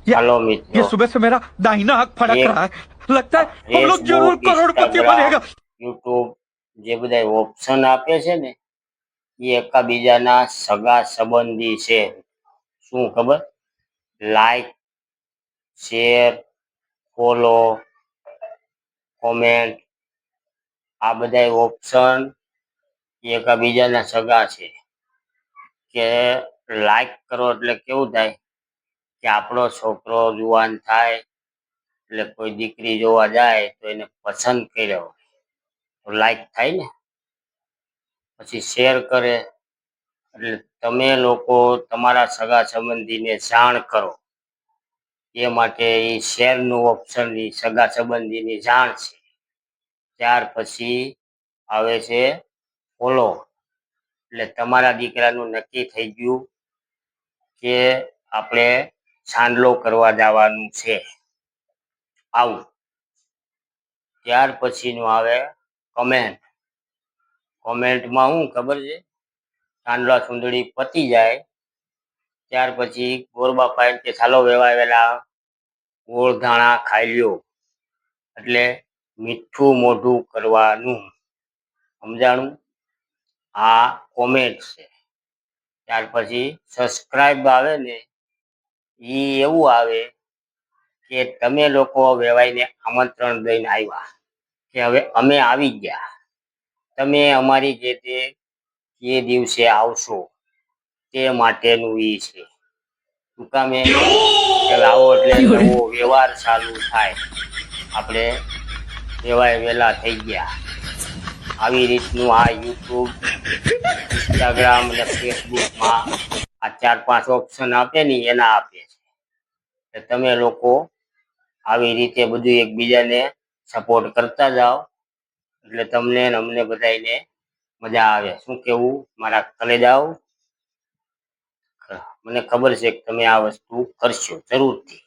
Hello ये मित्रों। सुबह से मेरा दाहिना आंख फड़क एक रहा है। लगता है हम लोग जरूर फेसबुक, करोड़पति इंस्टाग्राम, बनेगा। યુટ્યુબ જે બધા ઓપ્શન આપે છે ને એ એકાબીજાના સગા સંબંધી છે. શું ખબર? લાઈક, શેર, ફોલો, કોમેન્ટ, આ બધા ઓપ્શન એકાબીજાના સગા છે. કે લાઈક કરો એટલે કેવું થાય કે આપણો છોકરો જુવાન થાય એટલે કોઈ દીકરી જોવા જાય તો એને પસંદ કર્યો તો લાઈક થાય ને. પછી શેર કરે એટલે તમે લોકો તમારા સગા સંબંધીને જાણ કરો, એ માટે એ શેરનું ઓપ્શન સગા સંબંધીની જાણ છે. ત્યાર પછી આવે છે ફોલો, એટલે તમારા દીકરાનું નક્કી થઈ ગયું કે આપણે છાંડલો કરવા જવાનું છે, આવું. ત્યાર પછીનું આવે કમેન્ટ. કોમેન્ટમાં શું ખબર છે? ચાંદલા સુંદડી પતી જાય ત્યાર પછી ગોરબાપા કે ચાલો વેવાયેલા ગોળ ધાણા ખાઈ લ્યો, એટલે મીઠું મોઢું કરવાનું. સમજાણું? આ કોમેન્ટ છે. ત્યાર પછી સબસ્ક્રાઇબ આવે ને, એ એવું આવે કે તમે લોકો વેવાઈને આમંત્રણ દઈને આવ્યા કે હવે અમે આવી ગયા, તમે અમારી જે તે એ દિવસે આવશો તે માટેનું ઈ છે. શું કામે? કે આવો એટલે નવો વ્યવહાર ચાલુ થાય, આપણે વેવાય વેલા થઈ ગયા. આવી રીતનું આ યુટ્યુબ, ઇન્સ્ટાગ્રામ અને ફેસબુકમાં આ 4-5 ઓપ્શન આપે ને એના આપે છે. તમે લોકો આવી રીતે બધું એકબીજાને સપોર્ટ કરતા જાઓ એટલે તમને ને અમને બધાને મજા આવે. શું કેવું મારા કલેજાઓ? મને ખબર છે કે તમે આ વસ્તુ કરશો જરૂરથી.